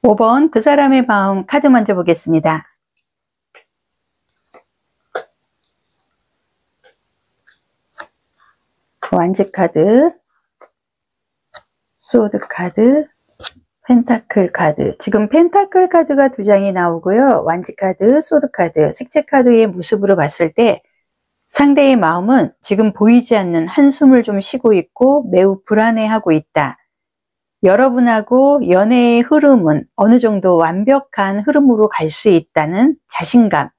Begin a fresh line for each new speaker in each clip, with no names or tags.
5번 그 사람의 마음 카드 먼저 보겠습니다. 완지 카드, 소드 카드, 펜타클 카드. 지금 펜타클 카드가 2장이 나오고요. 완지 카드, 소드 카드, 색채 카드의 모습으로 봤을 때 상대의 마음은 지금 보이지 않는 한숨을 좀 쉬고 있고 매우 불안해하고 있다. 여러분하고 연애의 흐름은 어느 정도 완벽한 흐름으로 갈 수 있다는 자신감,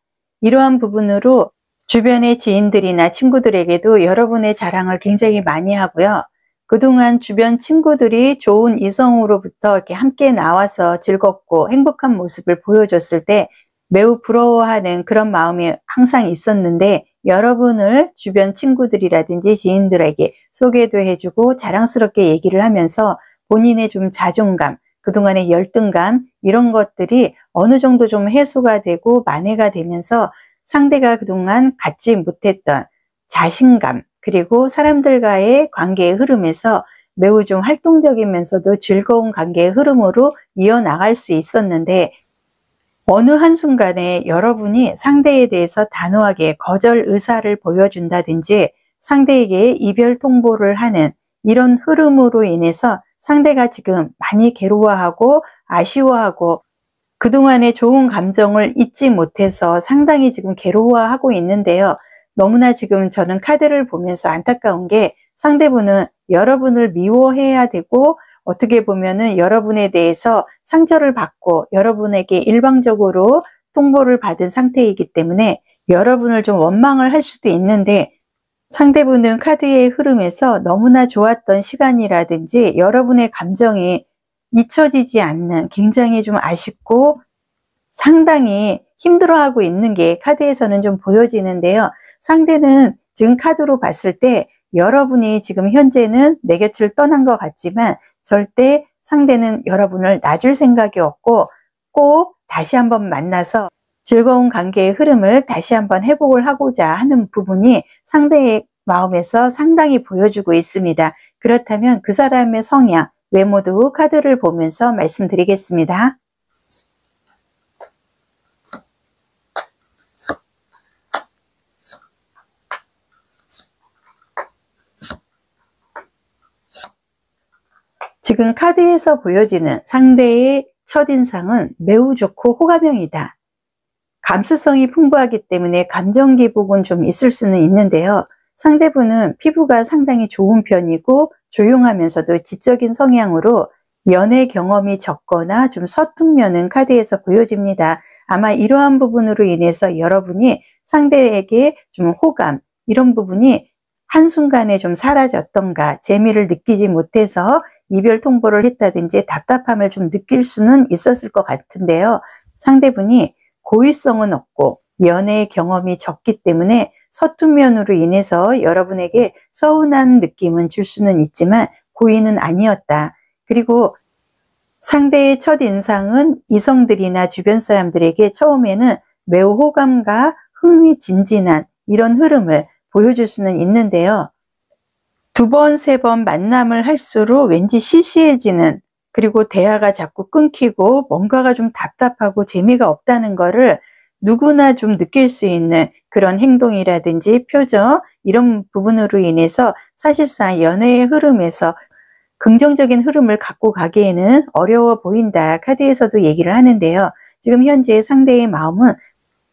이러한 부분으로 주변의 지인들이나 친구들에게도 여러분의 자랑을 굉장히 많이 하고요. 그동안 주변 친구들이 좋은 이성으로부터 이렇게 함께 나와서 즐겁고 행복한 모습을 보여줬을 때 매우 부러워하는 그런 마음이 항상 있었는데, 여러분을 주변 친구들이라든지 지인들에게 소개도 해주고 자랑스럽게 얘기를 하면서 본인의 좀 자존감, 그동안의 열등감, 이런 것들이 어느 정도 좀 해소가 되고 만회가 되면서 상대가 그동안 갖지 못했던 자신감, 그리고 사람들과의 관계의 흐름에서 매우 좀 활동적이면서도 즐거운 관계의 흐름으로 이어나갈 수 있었는데, 어느 한순간에 여러분이 상대에 대해서 단호하게 거절 의사를 보여준다든지 상대에게 이별 통보를 하는 이런 흐름으로 인해서 상대가 지금 많이 괴로워하고 아쉬워하고 그동안의 좋은 감정을 잊지 못해서 상당히 지금 괴로워하고 있는데요. 너무나 지금 저는 카드를 보면서 안타까운 게, 상대분은 여러분을 미워해야 되고 어떻게 보면은 여러분에 대해서 상처를 받고 여러분에게 일방적으로 통보를 받은 상태이기 때문에 여러분을 좀 원망을 할 수도 있는데, 상대분은 카드의 흐름에서 너무나 좋았던 시간이라든지 여러분의 감정이 잊혀지지 않는, 굉장히 좀 아쉽고 상당히 힘들어하고 있는 게 카드에서는 좀 보여지는데요. 상대는 지금 카드로 봤을 때 여러분이 지금 현재는 내 곁을 떠난 것 같지만 절대 상대는 여러분을 놔줄 생각이 없고 꼭 다시 한번 만나서 즐거운 관계의 흐름을 다시 한번 회복을 하고자 하는 부분이 상대의 마음에서 상당히 보여주고 있습니다. 그렇다면 그 사람의 성향, 외모도 카드를 보면서 말씀드리겠습니다. 지금 카드에서 보여지는 상대의 첫인상은 매우 좋고 호감형이다. 감수성이 풍부하기 때문에 감정 기복은 좀 있을 수는 있는데요. 상대분은 피부가 상당히 좋은 편이고 조용하면서도 지적인 성향으로 연애 경험이 적거나 좀 서툰 면은 카드에서 보여집니다. 아마 이러한 부분으로 인해서 여러분이 상대에게 좀 호감, 이런 부분이 한순간에 좀 사라졌던가, 재미를 느끼지 못해서 이별 통보를 했다든지 답답함을 좀 느낄 수는 있었을 것 같은데요. 상대분이 고의성은 없고 연애 경험이 적기 때문에 서툰 면으로 인해서 여러분에게 서운한 느낌은 줄 수는 있지만 고의는 아니었다. 그리고 상대의 첫인상은 이성들이나 주변 사람들에게 처음에는 매우 호감과 흥미진진한 이런 흐름을 보여줄 수는 있는데요. 2번, 3번 만남을 할수록 왠지 시시해지는, 그리고 대화가 자꾸 끊기고 뭔가가 좀 답답하고 재미가 없다는 거를 누구나 좀 느낄 수 있는 그런 행동이라든지 표정, 이런 부분으로 인해서 사실상 연애의 흐름에서 긍정적인 흐름을 갖고 가기에는 어려워 보인다. 카드에서도 얘기를 하는데요. 지금 현재 상대의 마음은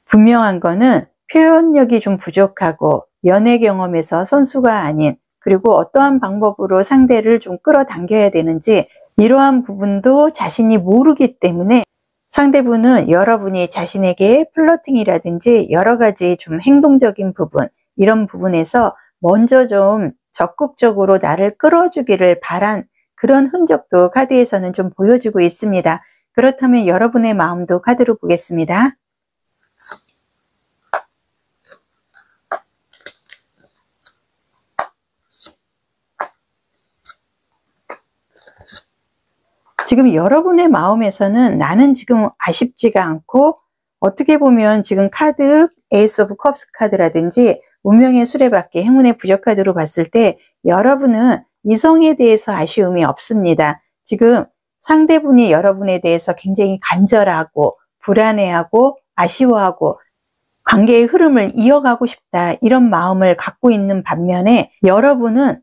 분명한 거는 표현력이 좀 부족하고 연애 경험에서 선수가 아닌, 그리고 어떠한 방법으로 상대를 좀 끌어당겨야 되는지 이러한 부분도 자신이 모르기 때문에 상대분은 여러분이 자신에게 플러팅이라든지 여러 가지 좀 행동적인 부분, 이런 부분에서 먼저 좀 적극적으로 나를 끌어주기를 바란 그런 흔적도 카드에서는 좀 보여주고 있습니다. 그렇다면 여러분의 마음도 카드로 보겠습니다. 지금 여러분의 마음에서는 나는 지금 아쉽지가 않고, 어떻게 보면 지금 카드 에이스 오브 컵스 카드라든지 운명의 수레바퀴, 행운의 부적 카드로 봤을 때 여러분은 이성에 대해서 아쉬움이 없습니다. 지금 상대분이 여러분에 대해서 굉장히 간절하고 불안해하고 아쉬워하고 관계의 흐름을 이어가고 싶다, 이런 마음을 갖고 있는 반면에 여러분은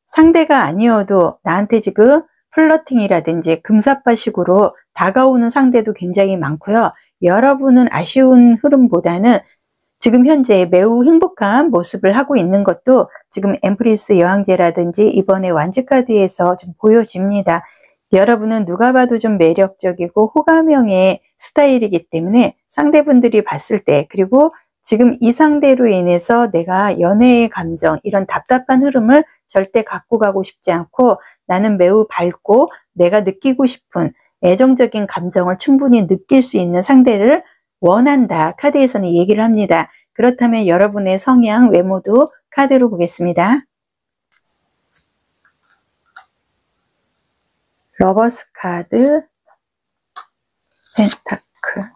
상대가 아니어도 나한테 지금 플러팅이라든지 금사빠식으로 다가오는 상대도 굉장히 많고요. 여러분은 아쉬운 흐름보다는 지금 현재 매우 행복한 모습을 하고 있는 것도 지금 엠프리스 여왕제라든지 이번에 완즈카드에서 좀 보여집니다. 여러분은 누가 봐도 좀 매력적이고 호감형의 스타일이기 때문에 상대분들이 봤을 때, 그리고 지금 이 상대로 인해서 내가 연애의 감정, 이런 답답한 흐름을 절대 갖고 가고 싶지 않고 나는 매우 밝고 내가 느끼고 싶은 애정적인 감정을 충분히 느낄 수 있는 상대를 원한다, 카드에서는 얘기를 합니다. 그렇다면 여러분의 성향, 외모도 카드로 보겠습니다. 러버스 카드, 펜타클.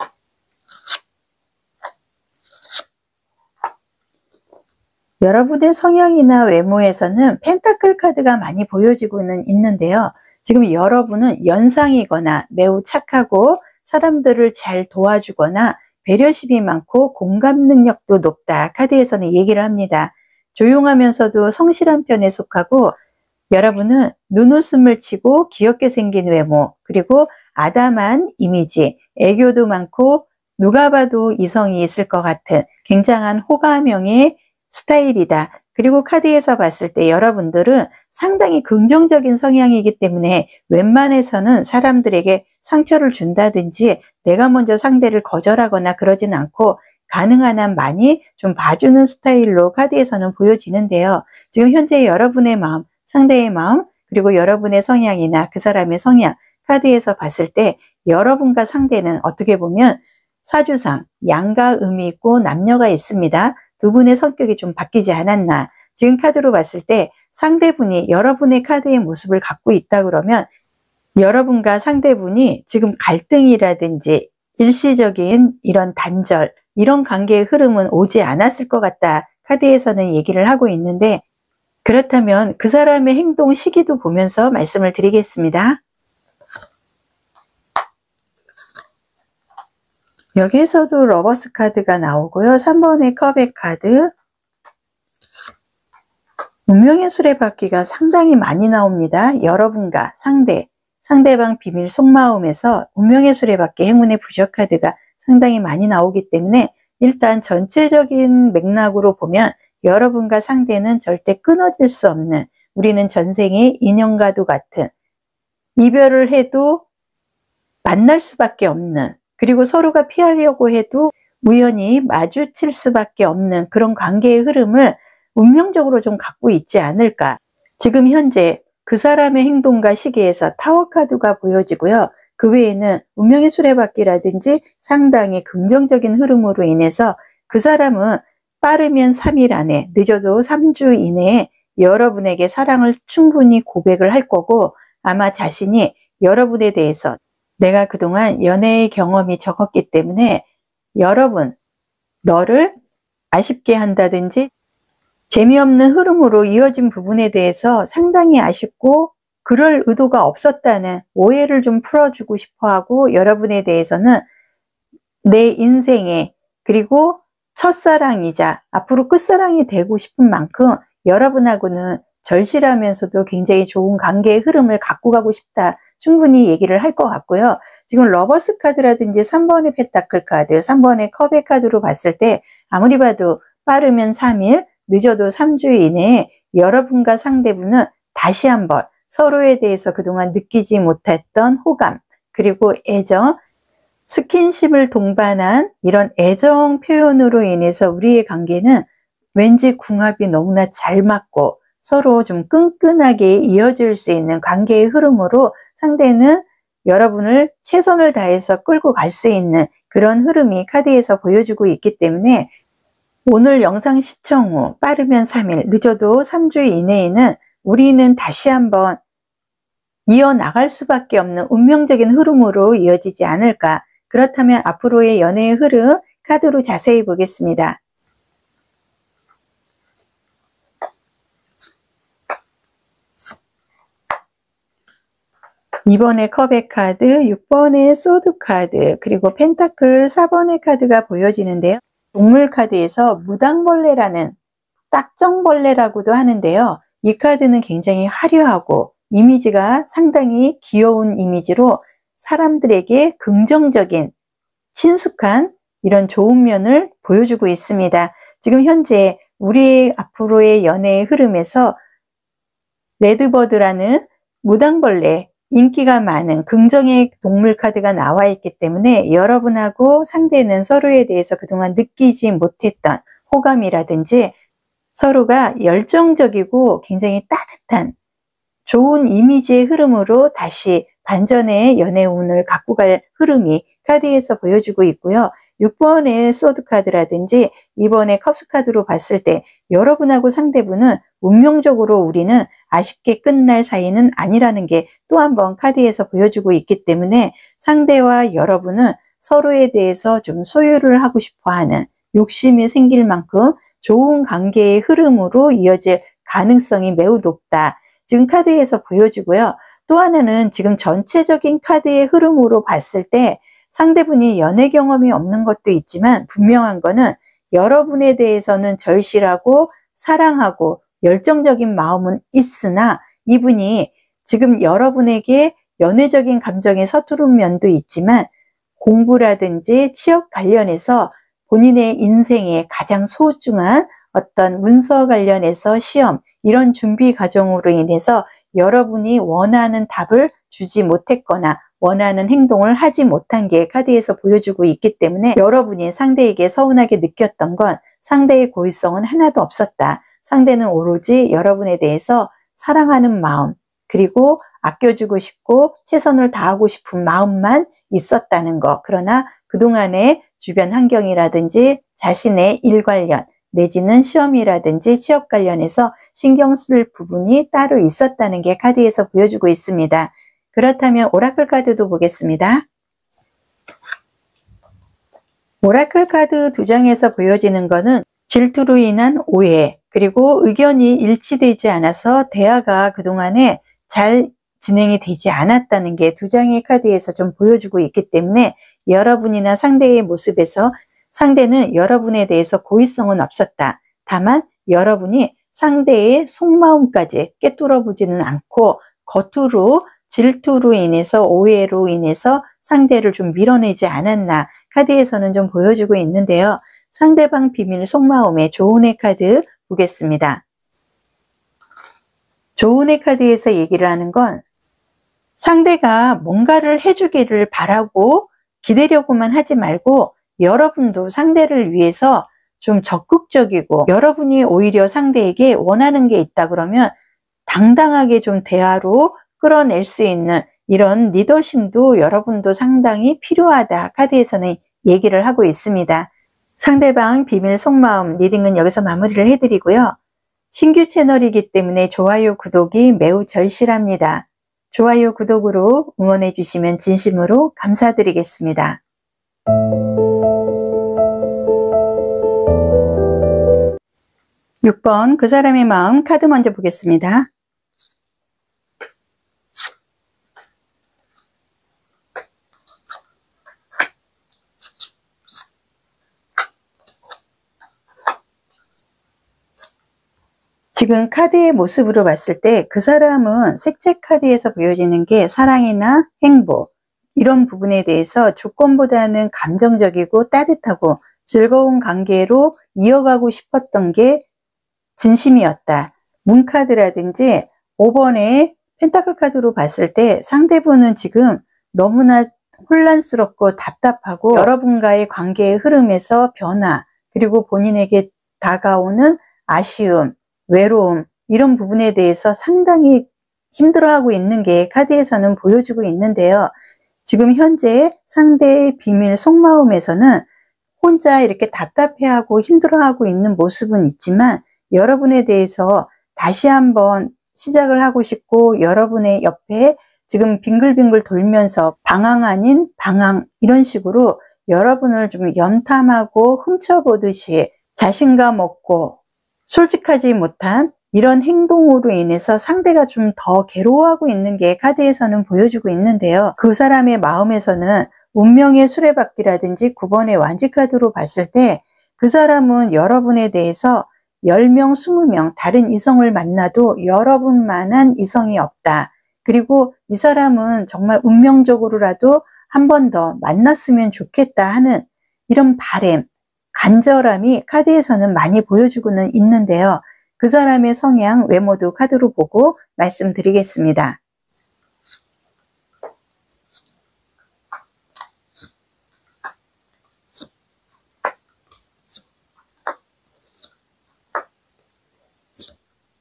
여러분의 성향이나 외모에서는 펜타클 카드가 많이 보여지고는 있는데요. 지금 여러분은 연상이거나 매우 착하고 사람들을 잘 도와주거나 배려심이 많고 공감 능력도 높다, 카드에서는 얘기를 합니다. 조용하면서도 성실한 편에 속하고 여러분은 눈웃음을 치고 귀엽게 생긴 외모, 그리고 아담한 이미지, 애교도 많고 누가 봐도 이성이 있을 것 같은 굉장한 호감형의 스타일이다. 그리고 카드에서 봤을 때 여러분들은 상당히 긍정적인 성향이기 때문에 웬만해서는 사람들에게 상처를 준다든지 내가 먼저 상대를 거절하거나 그러진 않고 가능한 한 많이 좀 봐주는 스타일로 카드에서는 보여지는데요. 지금 현재 여러분의 마음, 상대의 마음, 그리고 여러분의 성향이나 그 사람의 성향, 카드에서 봤을 때 여러분과 상대는 어떻게 보면 사주상 양과 음이 있고 남녀가 있습니다. 두 분의 성격이 좀 바뀌지 않았나. 지금 카드로 봤을 때 상대분이 여러분의 카드의 모습을 갖고 있다 그러면 여러분과 상대분이 지금 갈등이라든지 일시적인 이런 단절, 이런 관계의 흐름은 오지 않았을 것 같다, 카드에서는 얘기를 하고 있는데, 그렇다면 그 사람의 행동 시기도 보면서 말씀을 드리겠습니다. 여기에서도 러버스 카드가 나오고요. 3번의 컵의 카드, 운명의 수레바퀴가 상당히 많이 나옵니다. 여러분과 상대방 비밀 속마음에서 운명의 수레바퀴, 행운의 부적 카드가 상당히 많이 나오기 때문에 일단 전체적인 맥락으로 보면 여러분과 상대는 절대 끊어질 수 없는, 우리는 전생의 인연과도 같은, 이별을 해도 만날 수밖에 없는, 그리고 서로가 피하려고 해도 우연히 마주칠 수밖에 없는 그런 관계의 흐름을 운명적으로 좀 갖고 있지 않을까. 지금 현재 그 사람의 행동과 시기에서 타워 카드가 보여지고요. 그 외에는 운명의 수레바퀴라든지 상당히 긍정적인 흐름으로 인해서 그 사람은 빠르면 3일 안에, 늦어도 3주 이내에 여러분에게 사랑을 충분히 고백을 할 거고, 아마 자신이 여러분에 대해서 내가 그동안 연애의 경험이 적었기 때문에 여러분, 너를 아쉽게 한다든지 재미없는 흐름으로 이어진 부분에 대해서 상당히 아쉽고 그럴 의도가 없었다는 오해를 좀 풀어주고 싶어하고, 여러분에 대해서는 내 인생에, 그리고 첫사랑이자 앞으로 끝사랑이 되고 싶은 만큼 여러분하고는 절실하면서도 굉장히 좋은 관계의 흐름을 갖고 가고 싶다, 충분히 얘기를 할 것 같고요. 지금 러버스 카드라든지 3번의 펜타클 카드, 3번의 컵의 카드로 봤을 때 아무리 봐도 빠르면 3일, 늦어도 3주 이내에 여러분과 상대분은 다시 한번 서로에 대해서 그동안 느끼지 못했던 호감, 그리고 애정, 스킨십을 동반한 이런 애정 표현으로 인해서 우리의 관계는 왠지 궁합이 너무나 잘 맞고 서로 좀 끈끈하게 이어질 수 있는 관계의 흐름으로 상대는 여러분을 최선을 다해서 끌고 갈 수 있는 그런 흐름이 카드에서 보여주고 있기 때문에 오늘 영상 시청 후 빠르면 3일, 늦어도 3주 이내에는 우리는 다시 한번 이어나갈 수밖에 없는 운명적인 흐름으로 이어지지 않을까. 그렇다면 앞으로의 연애의 흐름 카드로 자세히 보겠습니다. 2번의 컵의 카드, 6번의 소드 카드, 그리고 펜타클 4번의 카드가 보여지는데요. 동물 카드에서 무당벌레라는 딱정벌레라고도 하는데요. 이 카드는 굉장히 화려하고 이미지가 상당히 귀여운 이미지로 사람들에게 긍정적인 친숙한 이런 좋은 면을 보여주고 있습니다. 지금 현재 우리 앞으로의 연애의 흐름에서 레드버드라는 무당벌레, 인기가 많은 긍정의 동물 카드가 나와 있기 때문에 여러분하고 상대는 서로에 대해서 그동안 느끼지 못했던 호감이라든지 서로가 열정적이고 굉장히 따뜻한 좋은 이미지의 흐름으로 다시 반전의 연애운을 갖고 갈 흐름이 카드에서 보여주고 있고요. 6번의 소드 카드라든지 2번의 컵스 카드로 봤을 때 여러분하고 상대분은 운명적으로 우리는 아쉽게 끝날 사이는 아니라는 게 또 한 번 카드에서 보여주고 있기 때문에 상대와 여러분은 서로에 대해서 좀 소유를 하고 싶어하는 욕심이 생길 만큼 좋은 관계의 흐름으로 이어질 가능성이 매우 높다. 지금 카드에서 보여주고요. 또 하나는 지금 전체적인 카드의 흐름으로 봤을 때 상대분이 연애 경험이 없는 것도 있지만 분명한 거는 여러분에 대해서는 절실하고 사랑하고 열정적인 마음은 있으나 이분이 지금 여러분에게 연애적인 감정에 서투른 면도 있지만 공부라든지 취업 관련해서 본인의 인생의 가장 소중한 어떤 문서 관련해서 시험 이런 준비 과정으로 인해서 여러분이 원하는 답을 주지 못했거나 원하는 행동을 하지 못한 게 카드에서 보여주고 있기 때문에 여러분이 상대에게 서운하게 느꼈던 건 상대의 고의성은 하나도 없었다. 상대는 오로지 여러분에 대해서 사랑하는 마음 그리고 아껴주고 싶고 최선을 다하고 싶은 마음만 있었다는 거. 그러나 그동안의 주변 환경이라든지 자신의 일 관련 내지는 시험이라든지 취업 관련해서 신경 쓸 부분이 따로 있었다는 게 카드에서 보여주고 있습니다. 그렇다면 오라클 카드도 보겠습니다. 오라클 카드 두 장에서 보여지는 거는 질투로 인한 오해 그리고 의견이 일치되지 않아서 대화가 그동안에 잘 진행이 되지 않았다는 게 두 장의 카드에서 좀 보여주고 있기 때문에 여러분이나 상대의 모습에서 상대는 여러분에 대해서 고의성은 없었다. 다만 여러분이 상대의 속마음까지 꿰뚫어 보지는 않고 겉으로 질투로 인해서 오해로 인해서 상대를 좀 밀어내지 않았나 카드에서는 좀 보여주고 있는데요. 상대방 비밀 속마음의 조은의 카드 보겠습니다. 조은의 카드에서 얘기를 하는 건 상대가 뭔가를 해주기를 바라고 기대려고만 하지 말고 여러분도 상대를 위해서 좀 적극적이고 여러분이 오히려 상대에게 원하는 게 있다 그러면 당당하게 좀 대화로 끌어낼 수 있는 이런 리더십도 여러분도 상당히 필요하다. 카드에서는 얘기를 하고 있습니다. 상대방 비밀 속마음 리딩은 여기서 마무리를 해드리고요. 신규 채널이기 때문에 좋아요, 구독이 매우 절실합니다. 좋아요, 구독으로 응원해 주시면 진심으로 감사드리겠습니다. (6번) 그 사람의 마음 카드 먼저 보겠습니다. 지금 카드의 모습으로 봤을 때 그 사람은 색채 카드에서 보여지는 게 사랑이나 행복 이런 부분에 대해서 조건보다는 감정적이고 따뜻하고 즐거운 관계로 이어가고 싶었던 게 진심이었다. 문카드라든지 5번의 펜타클 카드로 봤을 때 상대분은 지금 너무나 혼란스럽고 답답하고 여러분과의 관계의 흐름에서 변화 그리고 본인에게 다가오는 아쉬움 외로움 이런 부분에 대해서 상당히 힘들어하고 있는 게 카드에서는 보여주고 있는데요. 지금 현재 상대의 비밀 속마음에서는 혼자 이렇게 답답해하고 힘들어하고 있는 모습은 있지만 여러분에 대해서 다시 한번 시작을 하고 싶고 여러분의 옆에 지금 빙글빙글 돌면서 방황 아닌 방황 이런 식으로 여러분을 좀 염탐하고 훔쳐보듯이 자신감 없고 솔직하지 못한 이런 행동으로 인해서 상대가 좀 더 괴로워하고 있는 게 카드에서는 보여주고 있는데요. 그 사람의 마음에서는 운명의 수레바퀴라든지 9번의 완지카드로 봤을 때 그 사람은 여러분에 대해서 10명, 20명 다른 이성을 만나도 여러분만한 이성이 없다. 그리고 이 사람은 정말 운명적으로라도 한 번 더 만났으면 좋겠다 하는 이런 바람, 간절함이 카드에서는 많이 보여주고는 있는데요. 그 사람의 성향, 외모도 카드로 보고 말씀드리겠습니다.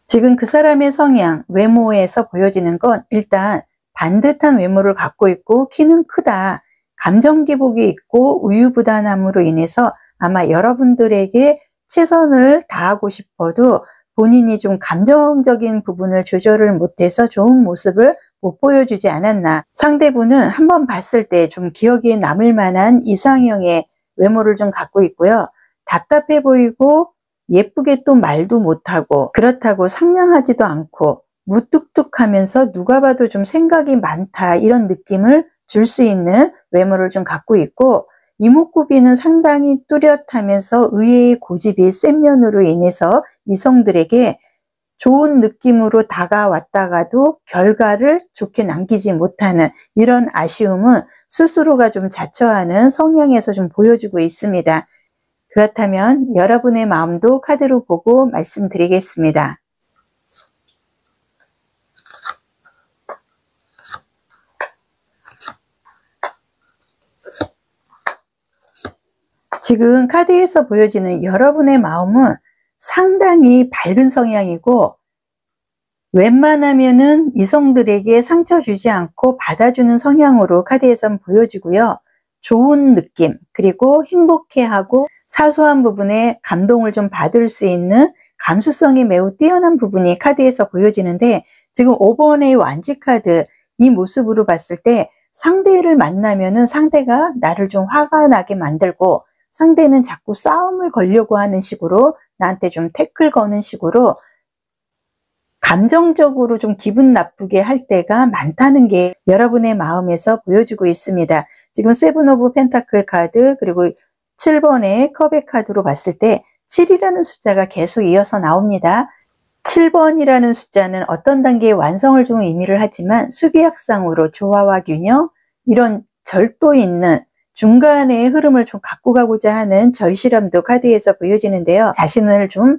지금 그 사람의 성향, 외모에서 보여지는 건 일단 반듯한 외모를 갖고 있고 키는 크다, 감정 기복이 있고 우유부단함으로 인해서 아마 여러분들에게 최선을 다하고 싶어도 본인이 좀 감정적인 부분을 조절을 못해서 좋은 모습을 못 보여주지 않았나. 상대분은 한번 봤을 때 좀 기억에 남을 만한 이상형의 외모를 좀 갖고 있고요. 답답해 보이고 예쁘게 또 말도 못하고 그렇다고 상냥하지도 않고 무뚝뚝하면서 누가 봐도 좀 생각이 많다 이런 느낌을 줄 수 있는 외모를 좀 갖고 있고 이목구비는 상당히 뚜렷하면서 의외의 고집이 센 면으로 인해서 이성들에게 좋은 느낌으로 다가왔다가도 결과를 좋게 남기지 못하는 이런 아쉬움은 스스로가 좀 자처하는 성향에서 좀 보여주고 있습니다. 그렇다면 여러분의 마음도 카드로 보고 말씀드리겠습니다. 지금 카드에서 보여지는 여러분의 마음은 상당히 밝은 성향이고 웬만하면은 이성들에게 상처 주지 않고 받아주는 성향으로 카드에선 보여지고요. 좋은 느낌 그리고 행복해하고 사소한 부분에 감동을 좀 받을 수 있는 감수성이 매우 뛰어난 부분이 카드에서 보여지는데 지금 5번의 완지카드 이 모습으로 봤을 때 상대를 만나면은 상대가 나를 좀 화가 나게 만들고 상대는 자꾸 싸움을 걸려고 하는 식으로 나한테 좀 태클 거는 식으로 감정적으로 좀 기분 나쁘게 할 때가 많다는 게 여러분의 마음에서 보여주고 있습니다. 지금 세븐 오브 펜타클 카드 그리고 7번의 컵의 카드로 봤을 때 7이라는 숫자가 계속 이어서 나옵니다. 7번이라는 숫자는 어떤 단계의 완성을 좀 의미를 하지만 수비학상으로 조화와 균형 이런 절도 있는 중간의 흐름을 좀 갖고 가고자 하는 절실함도 카드에서 보여지는데요. 자신을 좀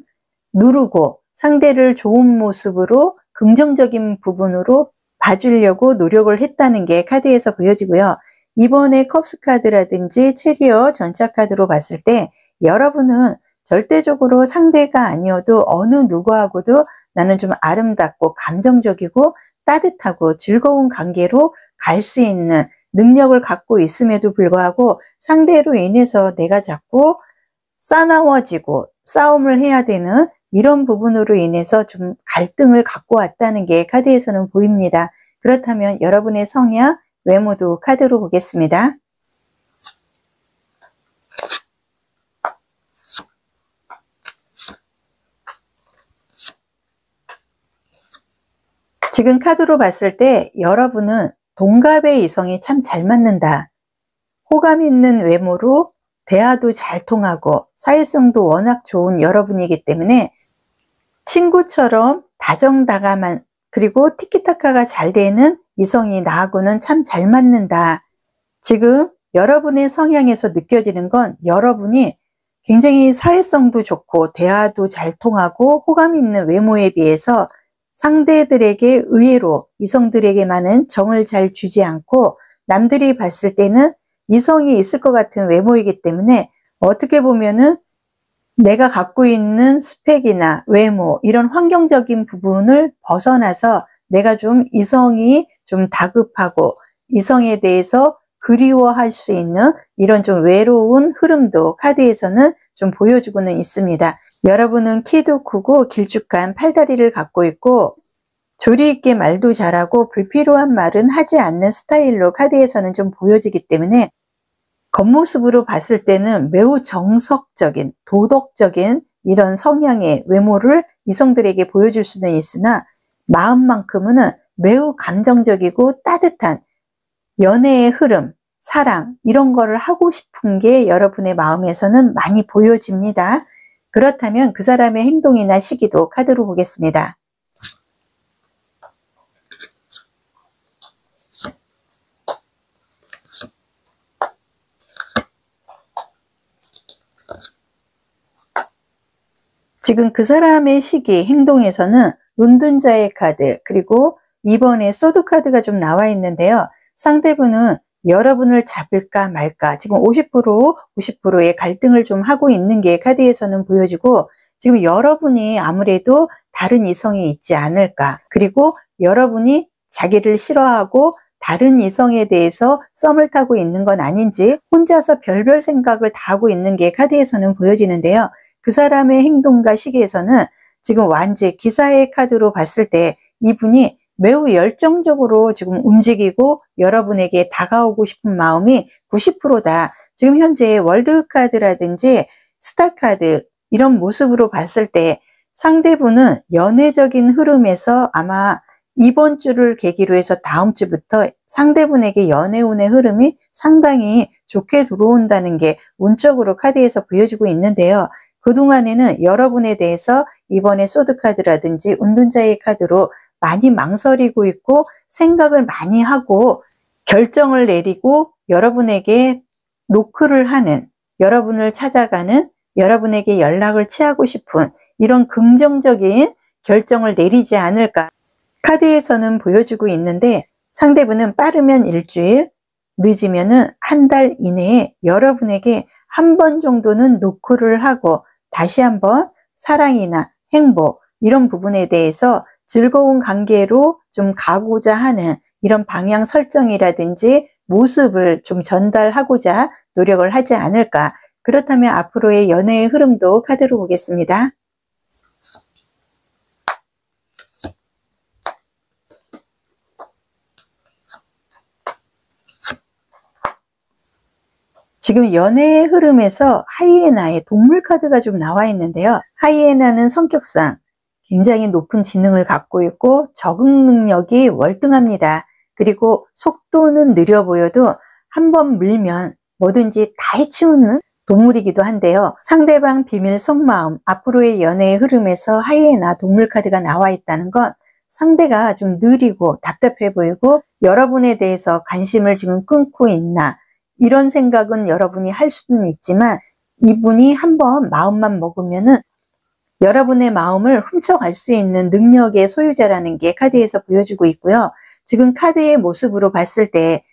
누르고 상대를 좋은 모습으로 긍정적인 부분으로 봐주려고 노력을 했다는 게 카드에서 보여지고요. 이번에 컵스 카드라든지 체리어 전차 카드로 봤을 때 여러분은 절대적으로 상대가 아니어도 어느 누구하고도 나는 좀 아름답고 감정적이고 따뜻하고 즐거운 관계로 갈 수 있는 능력을 갖고 있음에도 불구하고 상대로 인해서 내가 자꾸 싸나워지고 싸움을 해야 되는 이런 부분으로 인해서 좀 갈등을 갖고 왔다는 게 카드에서는 보입니다. 그렇다면 여러분의 성향, 외모도 카드로 보겠습니다. 지금 카드로 봤을 때 여러분은 동갑의 이성이 참 잘 맞는다. 호감 있는 외모로 대화도 잘 통하고 사회성도 워낙 좋은 여러분이기 때문에 친구처럼 다정다감한 그리고 티키타카가 잘 되는 이성이 나하고는 참 잘 맞는다. 지금 여러분의 성향에서 느껴지는 건 여러분이 굉장히 사회성도 좋고 대화도 잘 통하고 호감 있는 외모에 비해서 상대들에게 의외로 이성들에게만은 정을 잘 주지 않고 남들이 봤을 때는 이성이 있을 것 같은 외모이기 때문에 어떻게 보면은 내가 갖고 있는 스펙이나 외모 이런 환경적인 부분을 벗어나서 내가 좀 이성이 좀 다급하고 이성에 대해서 그리워할 수 있는 이런 좀 외로운 흐름도 카드에서는 좀 보여주고는 있습니다. 여러분은 키도 크고 길쭉한 팔다리를 갖고 있고 조리 있게 말도 잘하고 불필요한 말은 하지 않는 스타일로 카드에서는 좀 보여지기 때문에 겉모습으로 봤을 때는 매우 정석적인 도덕적인 이런 성향의 외모를 이성들에게 보여줄 수는 있으나 마음만큼은 매우 감정적이고 따뜻한 연애의 흐름, 사랑 이런 거를 하고 싶은 게 여러분의 마음에서는 많이 보여집니다. 그렇다면 그 사람의 행동이나 시기도 카드로 보겠습니다. 지금 그 사람의 시기, 행동에서는 은둔자의 카드, 그리고 이번에 소드 카드가 좀 나와 있는데요. 상대분은 여러분을 잡을까 말까, 지금 50%의 갈등을 좀 하고 있는 게 카드에서는 보여지고, 지금 여러분이 아무래도 다른 이성이 있지 않을까, 그리고 여러분이 자기를 싫어하고 다른 이성에 대해서 썸을 타고 있는 건 아닌지 혼자서 별별 생각을 다 하고 있는 게 카드에서는 보여지는데요. 그 사람의 행동과 시기에서는 지금 완지 기사의 카드로 봤을 때 이분이 매우 열정적으로 지금 움직이고 여러분에게 다가오고 싶은 마음이 90%다. 지금 현재 월드 카드라든지 스타 카드 이런 모습으로 봤을 때 상대분은 연애적인 흐름에서 아마 이번 주를 계기로 해서 다음 주부터 상대분에게 연애운의 흐름이 상당히 좋게 들어온다는 게 운적으로 카드에서 보여지고 있는데요. 그동안에는 여러분에 대해서 이번에 소드 카드라든지 운둔자의 카드로 많이 망설이고 있고 생각을 많이 하고 결정을 내리고 여러분에게 노크를 하는, 여러분을 찾아가는, 여러분에게 연락을 취하고 싶은 이런 긍정적인 결정을 내리지 않을까 카드에서는 보여주고 있는데, 상대분은 빠르면 일주일, 늦으면은 한 달 이내에 여러분에게 한 번 정도는 노크를 하고 다시 한번 사랑이나 행복 이런 부분에 대해서 즐거운 관계로 좀 가고자 하는 이런 방향 설정이라든지 모습을 좀 전달하고자 노력을 하지 않을까. 그렇다면 앞으로의 연애의 흐름도 카드로 보겠습니다. 지금 연애의 흐름에서 하이에나의 동물 카드가 좀 나와 있는데요. 하이에나는 성격상 굉장히 높은 지능을 갖고 있고 적응 능력이 월등합니다. 그리고 속도는 느려 보여도 한번 물면 뭐든지 다 해치우는 동물이기도 한데요. 상대방 비밀 속마음, 앞으로의 연애의 흐름에서 하이에나 동물 카드가 나와 있다는 건 상대가 좀 느리고 답답해 보이고 여러분에 대해서 관심을 지금 끊고 있나, 이런 생각은 여러분이 할 수는 있지만 이분이 한번 마음만 먹으면은 여러분의 마음을 훔쳐갈 수 있는 능력의 소유자라는 게 카드에서 보여주고 있고요. 지금 카드의 모습으로 봤을 때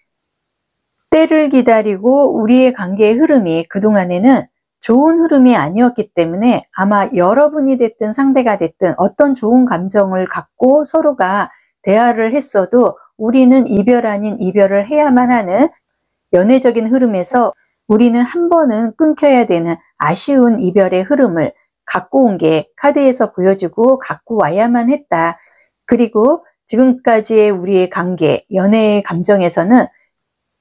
때를 기다리고 우리의 관계의 흐름이 그동안에는 좋은 흐름이 아니었기 때문에 아마 여러분이 됐든 상대가 됐든 어떤 좋은 감정을 갖고 서로가 대화를 했어도 우리는 이별 아닌 이별을 해야만 하는 연애적인 흐름에서 우리는 한 번은 끊겨야 되는 아쉬운 이별의 흐름을 갖고 온 게 카드에서 보여주고 갖고 와야만 했다. 그리고 지금까지의 우리의 관계, 연애의 감정에서는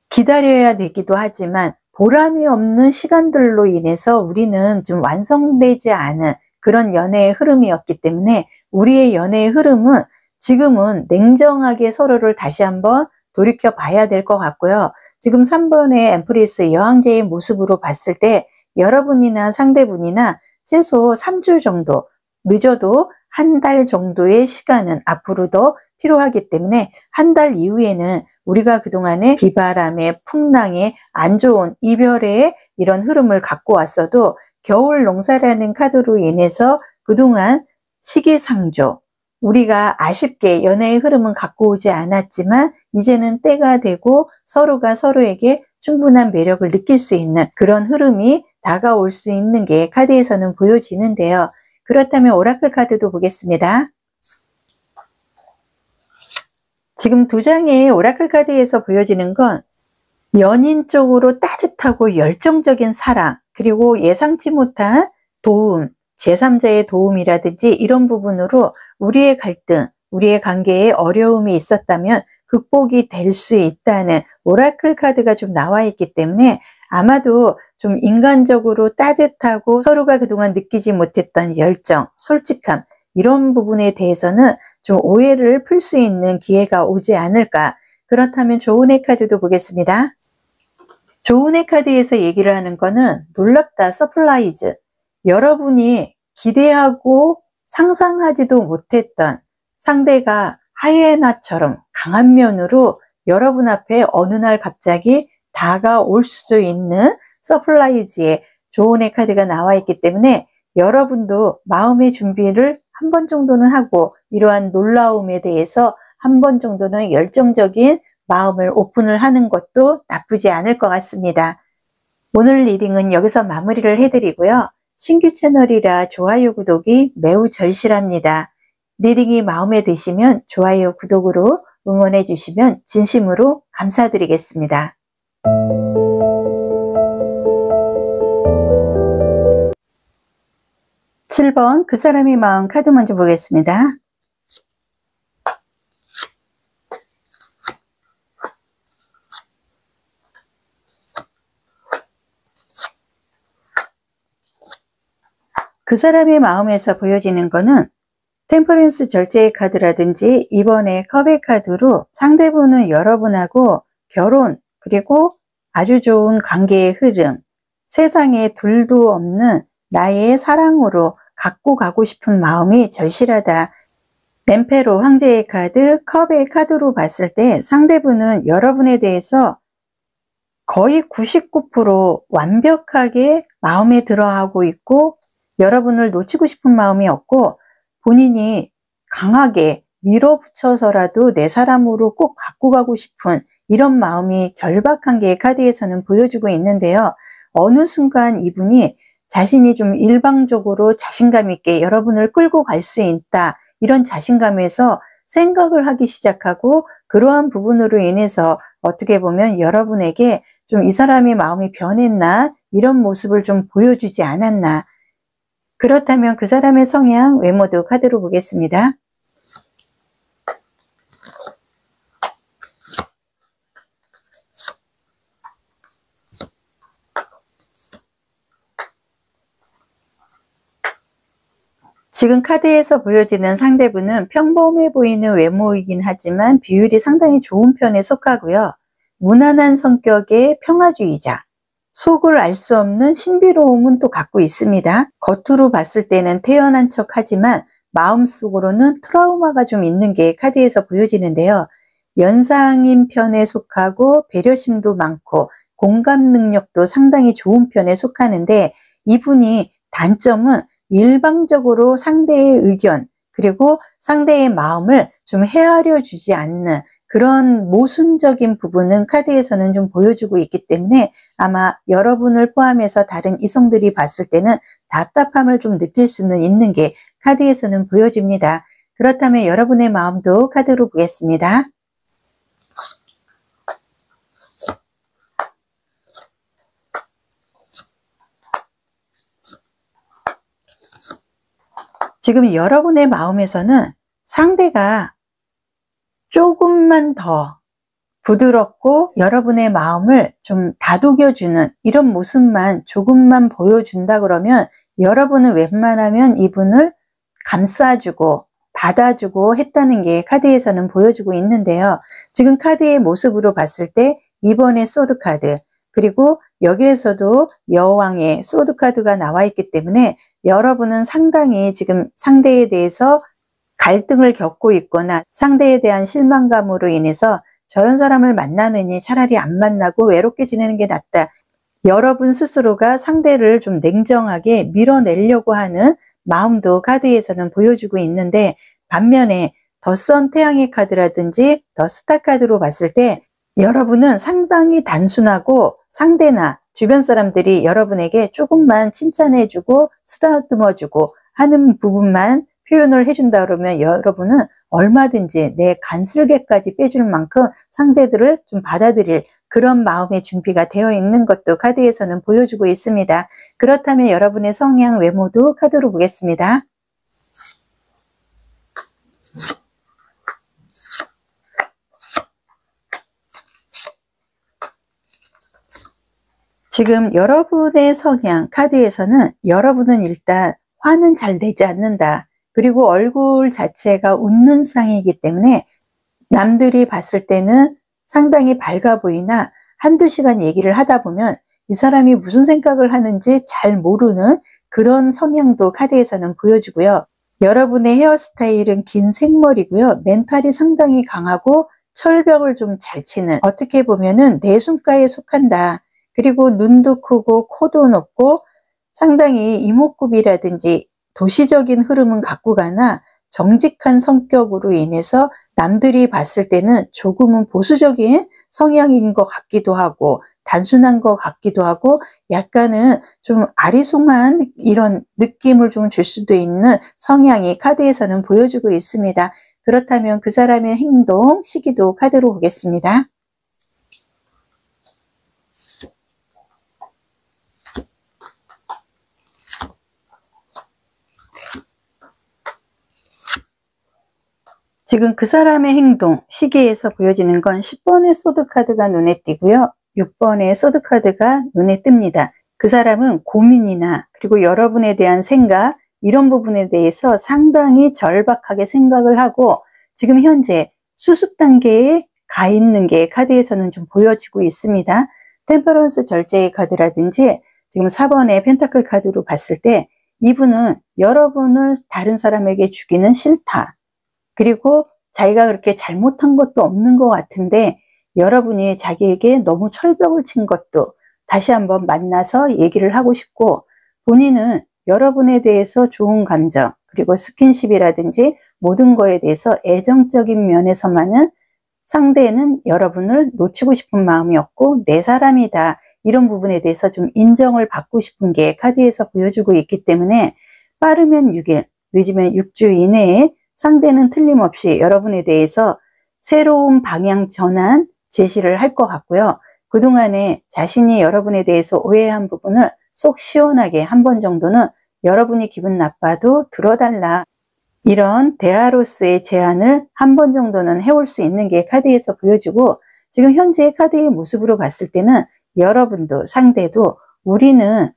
기다려야 되기도 하지만 보람이 없는 시간들로 인해서 우리는 좀 완성되지 않은 그런 연애의 흐름이었기 때문에 우리의 연애의 흐름은 지금은 냉정하게 서로를 다시 한번 돌이켜 봐야 될 것 같고요. 지금 3번의 엠프리스 여왕제의 모습으로 봤을 때 여러분이나 상대분이나 최소 3주 정도, 늦어도 한 달 정도의 시간은 앞으로도 필요하기 때문에 한 달 이후에는 우리가 그동안에 비바람에 풍랑에 안 좋은 이별의 이런 흐름을 갖고 왔어도 겨울 농사라는 카드로 인해서 그동안 시기상조, 우리가 아쉽게 연애의 흐름은 갖고 오지 않았지만 이제는 때가 되고 서로가 서로에게 충분한 매력을 느낄 수 있는 그런 흐름이 다가올 수 있는 게 카드에서는 보여지는데요. 그렇다면 오라클 카드도 보겠습니다. 지금 두 장의 오라클 카드에서 보여지는 건 연인 쪽으로 따뜻하고 열정적인 사랑, 그리고 예상치 못한 도움, 제3자의 도움이라든지 이런 부분으로 우리의 갈등, 우리의 관계에 어려움이 있었다면 극복이 될 수 있다는 오라클 카드가 좀 나와 있기 때문에 아마도 좀 인간적으로 따뜻하고 서로가 그동안 느끼지 못했던 열정, 솔직함 이런 부분에 대해서는 좀 오해를 풀 수 있는 기회가 오지 않을까. 그렇다면 좋은해 카드도 보겠습니다. 좋은해 카드에서 얘기를 하는 거는 놀랍다, 서프라이즈. 여러분이 기대하고 상상하지도 못했던 상대가 하이에나처럼 강한 면으로 여러분 앞에 어느 날 갑자기 다가올 수도 있는 서프라이즈의 좋은해 카드가 나와 있기 때문에 여러분도 마음의 준비를 한 번 정도는 하고 이러한 놀라움에 대해서 한 번 정도는 열정적인 마음을 오픈을 하는 것도 나쁘지 않을 것 같습니다. 오늘 리딩은 여기서 마무리를 해드리고요. 신규 채널이라 좋아요, 구독이 매우 절실합니다. 리딩이 마음에 드시면 좋아요, 구독으로 응원해 주시면 진심으로 감사드리겠습니다. 7번 그 사람의 마음 카드 먼저 보겠습니다. 그 사람의 마음에서 보여지는 거는 템퍼런스 절제의 카드라든지 이번에 컵의 카드로 상대분은 여러분하고 결혼 그리고 아주 좋은 관계의 흐름, 세상에 둘도 없는 나의 사랑으로 갖고 가고 싶은 마음이 절실하다. 엠페로 황제의 카드, 컵의 카드로 봤을 때 상대분은 여러분에 대해서 거의 99% 완벽하게 마음에 들어하고 있고 여러분을 놓치고 싶은 마음이 없고 본인이 강하게 밀어붙여서라도 내 사람으로 꼭 갖고 가고 싶은 이런 마음이 절박한 게 카드에서는 보여주고 있는데요. 어느 순간 이분이 자신이 좀 일방적으로 자신감 있게 여러분을 끌고 갈 수 있다. 이런 자신감에서 생각을 하기 시작하고 그러한 부분으로 인해서 어떻게 보면 여러분에게 좀 이 사람의 마음이 변했나 이런 모습을 좀 보여주지 않았나. 그렇다면 그 사람의 성향, 외모도 카드로 보겠습니다. 지금 카드에서 보여지는 상대분은 평범해 보이는 외모이긴 하지만 비율이 상당히 좋은 편에 속하고요. 무난한 성격의 평화주의자, 속을 알 수 없는 신비로움은 또 갖고 있습니다. 겉으로 봤을 때는 태연한 척 하지만 마음속으로는 트라우마가 좀 있는 게 카드에서 보여지는데요. 연상인 편에 속하고 배려심도 많고 공감 능력도 상당히 좋은 편에 속하는데 이분이 단점은 일방적으로 상대의 의견 그리고 상대의 마음을 좀 헤아려 주지 않는 그런 모순적인 부분은 카드에서는 좀 보여주고 있기 때문에 아마 여러분을 포함해서 다른 이성들이 봤을 때는 답답함을 좀 느낄 수는 있는 게 카드에서는 보여집니다. 그렇다면 여러분의 마음도 카드로 보겠습니다. 지금 여러분의 마음에서는 상대가 조금만 더 부드럽고 여러분의 마음을 좀 다독여주는 이런 모습만 조금만 보여준다 그러면 여러분은 웬만하면 이분을 감싸주고 받아주고 했다는 게 카드에서는 보여주고 있는데요. 지금 카드의 모습으로 봤을 때 이번에 소드 카드 그리고 여기에서도 여왕의 소드 카드가 나와 있기 때문에 여러분은 상당히 지금 상대에 대해서 갈등을 겪고 있거나 상대에 대한 실망감으로 인해서 저런 사람을 만나느니 차라리 안 만나고 외롭게 지내는 게 낫다. 여러분 스스로가 상대를 좀 냉정하게 밀어내려고 하는 마음도 카드에서는 보여주고 있는데 반면에 더 선 태양의 카드라든지 더 스타 카드로 봤을 때 여러분은 상당히 단순하고 상대나 주변 사람들이 여러분에게 조금만 칭찬해주고 쓰다듬어주고 하는 부분만 표현을 해준다 그러면 여러분은 얼마든지 내 간슬개까지 빼줄 만큼 상대들을 좀 받아들일 그런 마음의 준비가 되어 있는 것도 카드에서는 보여주고 있습니다. 그렇다면 여러분의 성향, 외모도 카드로 보겠습니다. 지금 여러분의 성향 카드에서는 여러분은 일단 화는 잘 내지 않는다. 그리고 얼굴 자체가 웃는 쌍이기 때문에 남들이 봤을 때는 상당히 밝아 보이나 한두 시간 얘기를 하다 보면 이 사람이 무슨 생각을 하는지 잘 모르는 그런 성향도 카드에서는 보여주고요. 여러분의 헤어스타일은 긴 생머리고요. 멘탈이 상당히 강하고 철벽을 좀 잘 치는, 어떻게 보면은 내숭가에 속한다. 그리고 눈도 크고 코도 높고 상당히 이목구비라든지 도시적인 흐름은 갖고 가나 정직한 성격으로 인해서 남들이 봤을 때는 조금은 보수적인 성향인 것 같기도 하고 단순한 것 같기도 하고 약간은 좀 아리송한 이런 느낌을 좀 줄 수도 있는 성향이 카드에서는 보여주고 있습니다. 그렇다면 그 사람의 행동, 시기도 카드로 보겠습니다. 지금 그 사람의 행동, 시기에서 보여지는 건 10번의 소드 카드가 눈에 띄고요. 6번의 소드 카드가 눈에 뜹니다. 그 사람은 고민이나 그리고 여러분에 대한 생각, 이런 부분에 대해서 상당히 절박하게 생각을 하고 지금 현재 수습 단계에 가 있는 게 카드에서는 좀 보여지고 있습니다. 템퍼런스 절제의 카드라든지 지금 4번의 펜타클 카드로 봤을 때 이분은 여러분을 다른 사람에게 주기는 싫다. 그리고 자기가 그렇게 잘못한 것도 없는 것 같은데 여러분이 자기에게 너무 철벽을 친 것도 다시 한번 만나서 얘기를 하고 싶고 본인은 여러분에 대해서 좋은 감정 그리고 스킨십이라든지 모든 거에 대해서 애정적인 면에서만은 상대는 여러분을 놓치고 싶은 마음이 없고 내 사람이다. 이런 부분에 대해서 좀 인정을 받고 싶은 게 카드에서 보여주고 있기 때문에 빠르면 6일, 늦으면 6주 이내에 상대는 틀림없이 여러분에 대해서 새로운 방향 전환 제시를 할 것 같고요. 그동안에 자신이 여러분에 대해서 오해한 부분을 속 시원하게 한 번 정도는 여러분이 기분 나빠도 들어달라. 이런 대화로서의 제안을 한 번 정도는 해올 수 있는 게 카드에서 보여주고 지금 현재 카드의 모습으로 봤을 때는 여러분도 상대도 우리는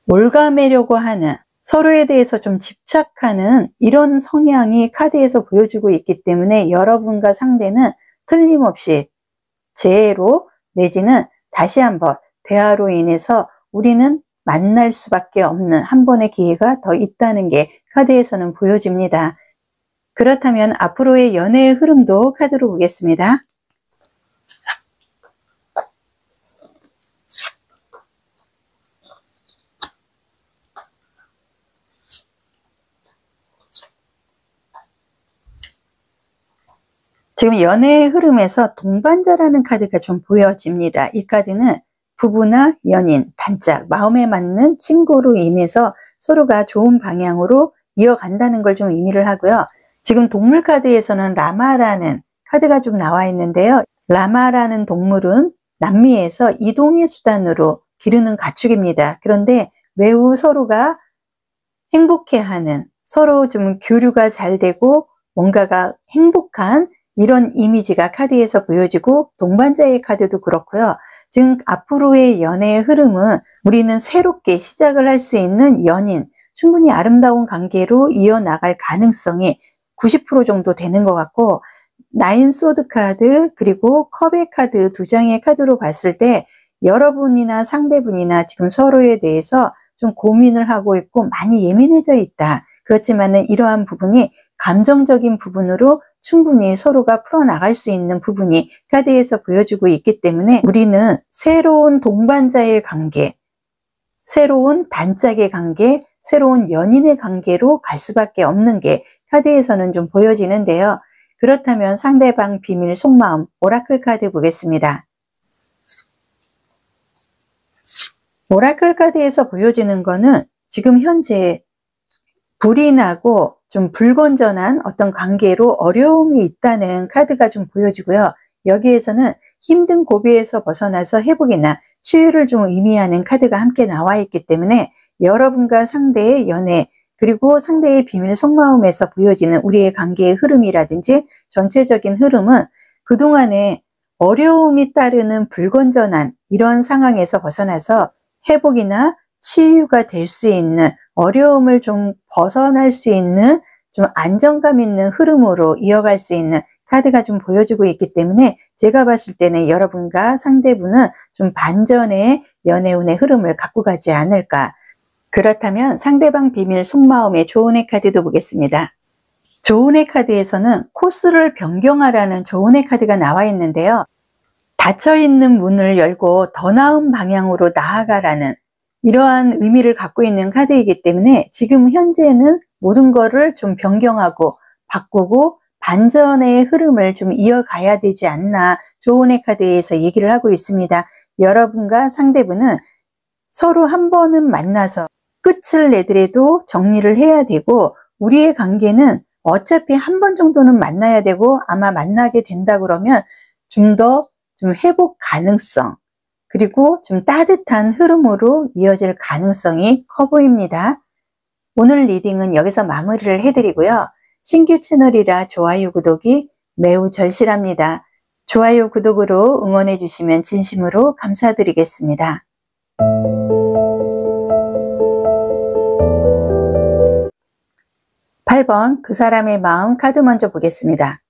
올가매려고 하는 서로에 대해서 좀 집착하는 이런 성향이 카드에서 보여주고 있기 때문에 여러분과 상대는 틀림없이 재해로 내지는 다시 한번 대화로 인해서 우리는 만날 수밖에 없는 한 번의 기회가 더 있다는 게 카드에서는 보여집니다. 그렇다면 앞으로의 연애의 흐름도 카드로 보겠습니다. 지금 연애의 흐름에서 동반자라는 카드가 좀 보여집니다. 이 카드는 부부나 연인, 단짝, 마음에 맞는 친구로 인해서 서로가 좋은 방향으로 이어간다는 걸 좀 의미를 하고요. 지금 동물 카드에서는 라마라는 카드가 좀 나와 있는데요. 라마라는 동물은 남미에서 이동의 수단으로 기르는 가축입니다. 그런데 매우 서로가 행복해하는, 서로 좀 교류가 잘 되고 뭔가가 행복한 이런 이미지가 카드에서 보여지고 동반자의 카드도 그렇고요. 지금 앞으로의 연애의 흐름은 우리는 새롭게 시작을 할 수 있는 연인, 충분히 아름다운 관계로 이어나갈 가능성이 90% 정도 되는 것 같고 나인 소드 카드 그리고 컵의 카드 두 장의 카드로 봤을 때 여러분이나 상대분이나 지금 서로에 대해서 좀 고민을 하고 있고 많이 예민해져 있다. 그렇지만은 이러한 부분이 감정적인 부분으로 충분히 서로가 풀어나갈 수 있는 부분이 카드에서 보여주고 있기 때문에 우리는 새로운 동반자의 관계, 새로운 단짝의 관계, 새로운 연인의 관계로 갈 수밖에 없는 게 카드에서는 좀 보여지는데요. 그렇다면 상대방 비밀 속마음 오라클 카드 보겠습니다. 오라클 카드에서 보여지는 거는 지금 현재 불이 나고 좀 불건전한 어떤 관계로 어려움이 있다는 카드가 좀 보여지고요. 여기에서는 힘든 고비에서 벗어나서 회복이나 치유를 좀 의미하는 카드가 함께 나와 있기 때문에 여러분과 상대의 연애 그리고 상대의 비밀 속마음에서 보여지는 우리의 관계의 흐름이라든지 전체적인 흐름은 그동안에 어려움이 따르는 불건전한 이런 상황에서 벗어나서 회복이나 치유가 될 수 있는 어려움을 좀 벗어날 수 있는 좀 안정감 있는 흐름으로 이어갈 수 있는 카드가 좀 보여주고 있기 때문에 제가 봤을 때는 여러분과 상대분은 좀 반전의 연애운의 흐름을 갖고 가지 않을까. 그렇다면 상대방 비밀 속마음의 조언의 카드도 보겠습니다. 조언의 카드에서는 코스를 변경하라는 조언의 카드가 나와 있는데요. 닫혀있는 문을 열고 더 나은 방향으로 나아가라는 이러한 의미를 갖고 있는 카드이기 때문에 지금 현재는 모든 거를 좀 변경하고 바꾸고 반전의 흐름을 좀 이어가야 되지 않나 조언의 카드에서 얘기를 하고 있습니다. 여러분과 상대분은 서로 한 번은 만나서 끝을 내더라도 정리를 해야 되고 우리의 관계는 어차피 한 번 정도는 만나야 되고 아마 만나게 된다 그러면 좀 더 회복 가능성 그리고 좀 따뜻한 흐름으로 이어질 가능성이 커 보입니다. 오늘 리딩은 여기서 마무리를 해드리고요. 신규 채널이라 좋아요 구독이 매우 절실합니다. 좋아요 구독으로 응원해 주시면 진심으로 감사드리겠습니다. 8번 그 사람의 마음 카드 먼저 보겠습니다.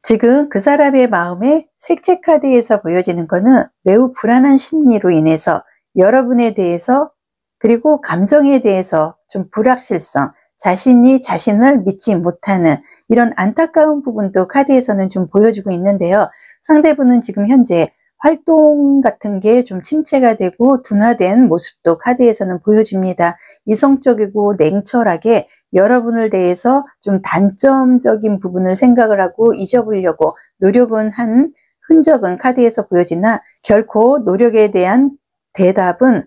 지금 그 사람의 마음에 색채 카드에서 보여지는 것은 매우 불안한 심리로 인해서 여러분에 대해서 그리고 감정에 대해서 좀 불확실성, 자신이 자신을 믿지 못하는 이런 안타까운 부분도 카드에서는 좀 보여주고 있는데요. 상대분은 지금 현재 활동 같은 게 좀 침체가 되고 둔화된 모습도 카드에서는 보여집니다. 이성적이고 냉철하게 여러분을 대해서 좀 단점적인 부분을 생각을 하고 잊어보려고 노력은 한 흔적은 카드에서 보여지나 결코 노력에 대한 대답은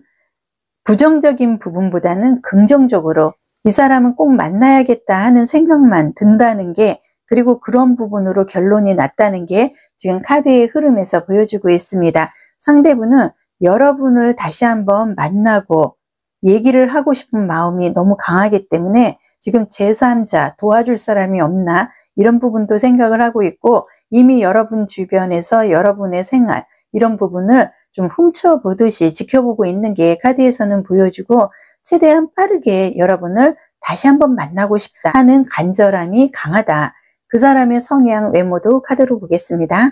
부정적인 부분보다는 긍정적으로 이 사람은 꼭 만나야겠다 하는 생각만 든다는 게 그리고 그런 부분으로 결론이 났다는 게 지금 카드의 흐름에서 보여주고 있습니다. 상대분은 여러분을 다시 한번 만나고 얘기를 하고 싶은 마음이 너무 강하기 때문에 지금 제3자 도와줄 사람이 없나 이런 부분도 생각을 하고 있고 이미 여러분 주변에서 여러분의 생활 이런 부분을 좀 훔쳐보듯이 지켜보고 있는 게 카드에서는 보여주고 최대한 빠르게 여러분을 다시 한번 만나고 싶다 하는 간절함이 강하다. 그 사람의 성향, 외모도 카드로 보겠습니다.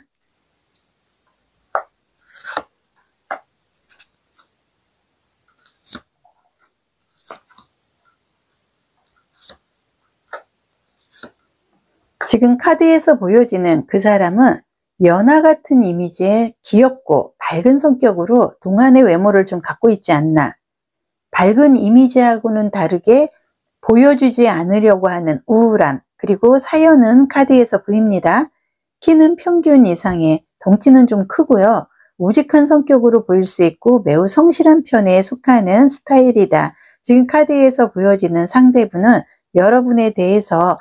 지금 카드에서 보여지는 그 사람은 연하 같은 이미지의 귀엽고 밝은 성격으로 동안의 외모를 좀 갖고 있지 않나. 밝은 이미지하고는 다르게 보여주지 않으려고 하는 우울함 그리고 사연은 카드에서 보입니다. 키는 평균 이상의 덩치는 좀 크고요. 우직한 성격으로 보일 수 있고 매우 성실한 편에 속하는 스타일이다. 지금 카드에서 보여지는 상대분은 여러분에 대해서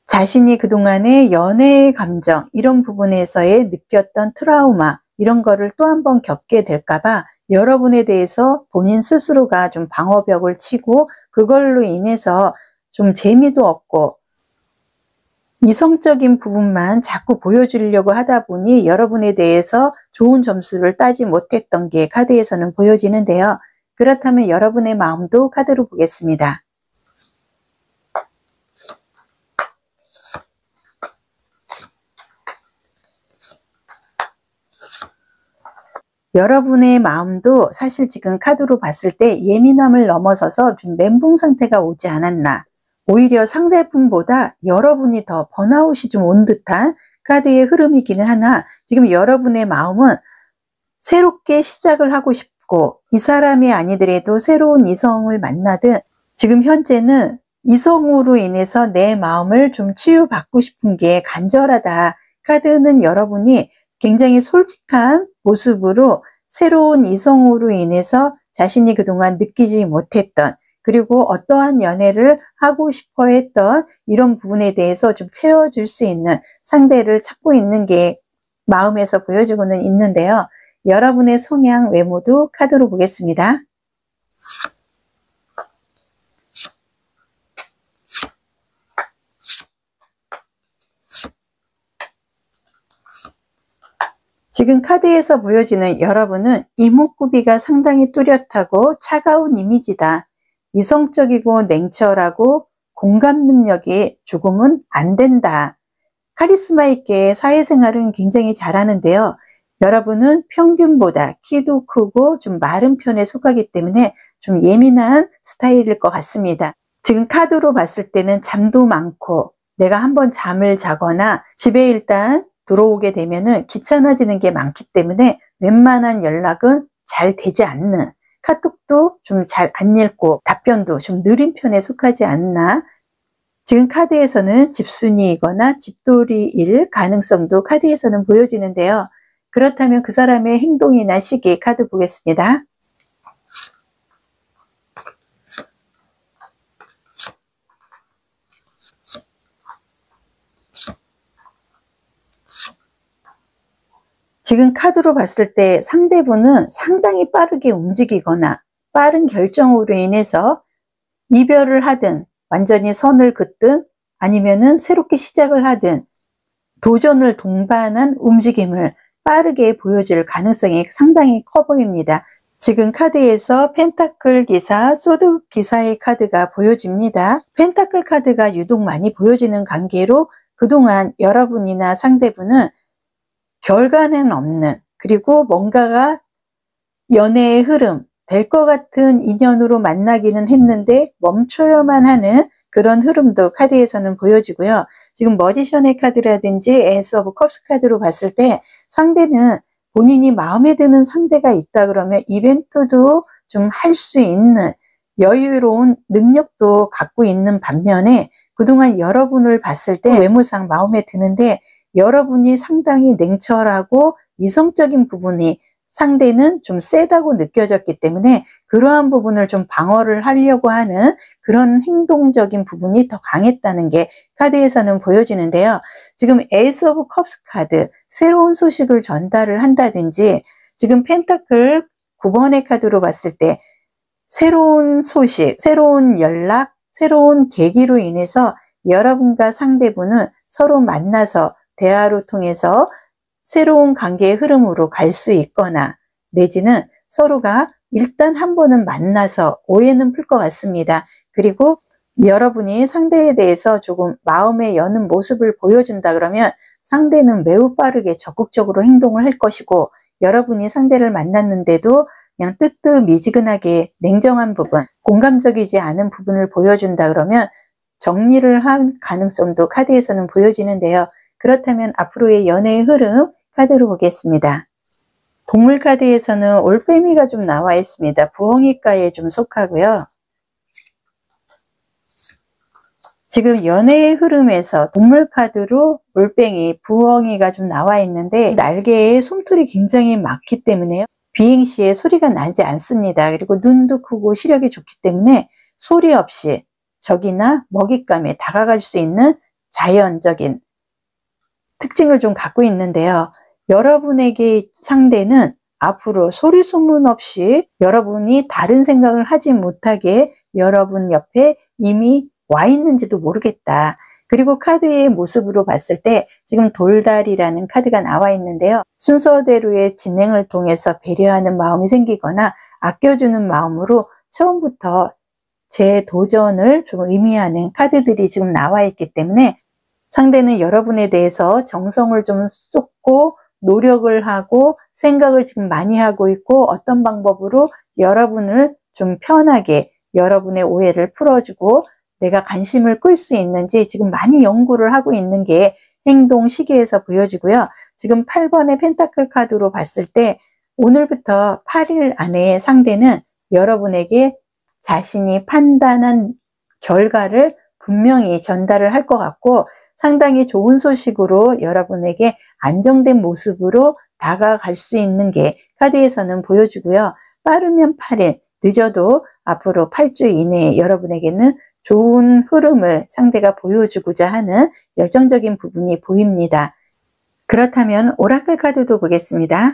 자신이 그동안의 연애의 감정 이런 부분에서의 느꼈던 트라우마 이런 거를 또 한 번 겪게 될까봐 여러분에 대해서 본인 스스로가 좀 방어벽을 치고 그걸로 인해서 좀 재미도 없고 이성적인 부분만 자꾸 보여주려고 하다 보니 여러분에 대해서 좋은 점수를 따지 못했던 게 카드에서는 보여지는데요. 그렇다면 여러분의 마음도 카드로 보겠습니다. 여러분의 마음도 사실 지금 카드로 봤을 때 예민함을 넘어서서 좀 멘붕 상태가 오지 않았나. 오히려 상대분보다 여러분이 더 번아웃이 좀 온 듯한 카드의 흐름이기는 하나 지금 여러분의 마음은 새롭게 시작을 하고 싶고 이 사람이 아니더라도 새로운 이성을 만나든 지금 현재는 이성으로 인해서 내 마음을 좀 치유받고 싶은 게 간절하다. 카드는 여러분이 굉장히 솔직한 모습으로 새로운 이성으로 인해서 자신이 그동안 느끼지 못했던 그리고 어떠한 연애를 하고 싶어 했던 이런 부분에 대해서 좀 채워줄 수 있는 상대를 찾고 있는 게 마음에서 보여주고는 있는데요. 여러분의 성향, 외모도 카드로 보겠습니다. 지금 카드에서 보여지는 여러분은 이목구비가 상당히 뚜렷하고 차가운 이미지다. 이성적이고 냉철하고 공감 능력이 조금은 안 된다. 카리스마 있게 사회생활은 굉장히 잘하는데요. 여러분은 평균보다 키도 크고 좀 마른 편에 속하기 때문에 좀 예민한 스타일일 것 같습니다. 지금 카드로 봤을 때는 잠도 많고 내가 한번 잠을 자거나 집에 일단 들어오게 되면은 귀찮아지는 게 많기 때문에 웬만한 연락은 잘 되지 않는, 카톡도 좀 잘 안 읽고 답변도 좀 느린 편에 속하지 않나. 지금 카드에서는 집순이이거나 집돌이일 가능성도 카드에서는 보여지는데요. 그렇다면 그 사람의 행동이나 시기 카드 보겠습니다. 지금 카드로 봤을 때 상대분은 상당히 빠르게 움직이거나 빠른 결정으로 인해서 이별을 하든 완전히 선을 긋든 아니면은 새롭게 시작을 하든 도전을 동반한 움직임을 빠르게 보여줄 가능성이 상당히 커 보입니다. 지금 카드에서 펜타클 기사, 소드 기사의 카드가 보여집니다. 펜타클 카드가 유독 많이 보여지는 관계로 그동안 여러분이나 상대분은 결과는 없는, 그리고 뭔가가 연애의 흐름, 될 것 같은 인연으로 만나기는 했는데 멈춰야만 하는 그런 흐름도 카드에서는 보여지고요. 지금 머지션의 카드라든지 에이스 오브 컵스 카드로 봤을 때 상대는 본인이 마음에 드는 상대가 있다 그러면 이벤트도 좀 할 수 있는 여유로운 능력도 갖고 있는 반면에 그동안 여러분을 봤을 때 외모상 마음에 드는데 여러분이 상당히 냉철하고 이성적인 부분이 상대는 좀 세다고 느껴졌기 때문에 그러한 부분을 좀 방어를 하려고 하는 그런 행동적인 부분이 더 강했다는 게 카드에서는 보여지는데요. 지금 에이스 오브 컵스 카드, 새로운 소식을 전달을 한다든지 지금 펜타클 9번의 카드로 봤을 때 새로운 소식, 새로운 연락, 새로운 계기로 인해서 여러분과 상대분은 서로 만나서 대화를 통해서 새로운 관계의 흐름으로 갈 수 있거나 내지는 서로가 일단 한 번은 만나서 오해는 풀 것 같습니다. 그리고 여러분이 상대에 대해서 조금 마음에 여는 모습을 보여준다 그러면 상대는 매우 빠르게 적극적으로 행동을 할 것이고 여러분이 상대를 만났는데도 그냥 뜨뜻미지근하게 냉정한 부분, 공감적이지 않은 부분을 보여준다 그러면 정리를 한 가능성도 카드에서는 보여지는데요. 그렇다면 앞으로의 연애의 흐름 카드로 보겠습니다. 동물 카드에서는 올빼미가 좀 나와 있습니다. 부엉이과에 좀 속하고요. 지금 연애의 흐름에서 동물 카드로 올빼미, 부엉이가 좀 나와 있는데 날개에 솜털이 굉장히 많기 때문에 비행시에 소리가 나지 않습니다. 그리고 눈도 크고 시력이 좋기 때문에 소리 없이 적이나 먹잇감에 다가갈 수 있는 자연적인 특징을 좀 갖고 있는데요. 여러분에게 상대는 앞으로 소리 소문 없이 여러분이 다른 생각을 하지 못하게 여러분 옆에 이미 와 있는지도 모르겠다. 그리고 카드의 모습으로 봤을 때 지금 돌다리라는 카드가 나와 있는데요. 순서대로의 진행을 통해서 배려하는 마음이 생기거나 아껴주는 마음으로 처음부터 재도전을 좀 의미하는 카드들이 지금 나와 있기 때문에 상대는 여러분에 대해서 정성을 좀 쏟고 노력을 하고 생각을 지금 많이 하고 있고 어떤 방법으로 여러분을 좀 편하게 여러분의 오해를 풀어주고 내가 관심을 끌 수 있는지 지금 많이 연구를 하고 있는 게 행동 시기에서 보여지고요. 지금 8번의 펜타클 카드로 봤을 때 오늘부터 8일 안에 상대는 여러분에게 자신이 판단한 결과를 분명히 전달을 할 것 같고 상당히 좋은 소식으로 여러분에게 안정된 모습으로 다가갈 수 있는 게 카드에서는 보여주고요. 빠르면 8일, 늦어도 앞으로 8주 이내에 여러분에게는 좋은 흐름을 상대가 보여주고자 하는 열정적인 부분이 보입니다. 그렇다면 오라클 카드도 보겠습니다.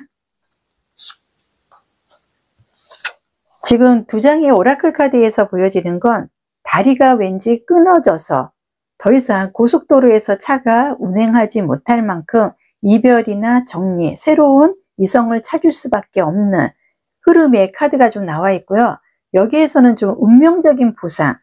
지금 두 장의 오라클 카드에서 보여지는 건 다리가 왠지 끊어져서 더 이상 고속도로에서 차가 운행하지 못할 만큼 이별이나 정리, 새로운 이성을 찾을 수밖에 없는 흐름의 카드가 좀 나와 있고요. 여기에서는 좀 운명적인 보상,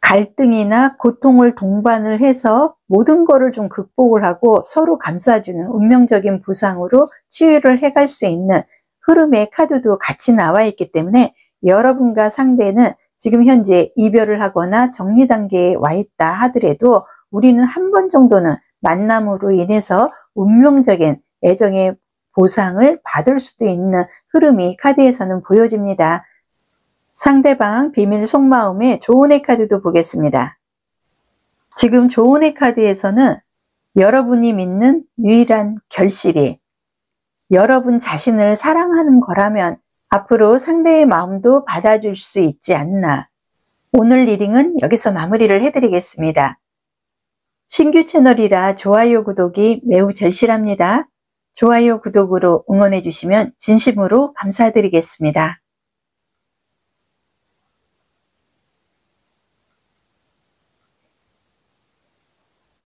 갈등이나 고통을 동반을 해서 모든 거를 좀 극복을 하고 서로 감싸주는 운명적인 보상으로 치유를 해갈 수 있는 흐름의 카드도 같이 나와 있기 때문에 여러분과 상대는 지금 현재 이별을 하거나 정리 단계에 와 있다 하더라도 우리는 한 번 정도는 만남으로 인해서 운명적인 애정의 보상을 받을 수도 있는 흐름이 카드에서는 보여집니다. 상대방 비밀 속마음의 조언의 카드도 보겠습니다. 지금 조언의 카드에서는 여러분이 믿는 유일한 결실이 여러분 자신을 사랑하는 거라면 앞으로 상대의 마음도 받아줄 수 있지 않나. 오늘 리딩은 여기서 마무리를 해드리겠습니다. 신규 채널이라 좋아요, 구독이 매우 절실합니다. 좋아요, 구독으로 응원해 주시면 진심으로 감사드리겠습니다.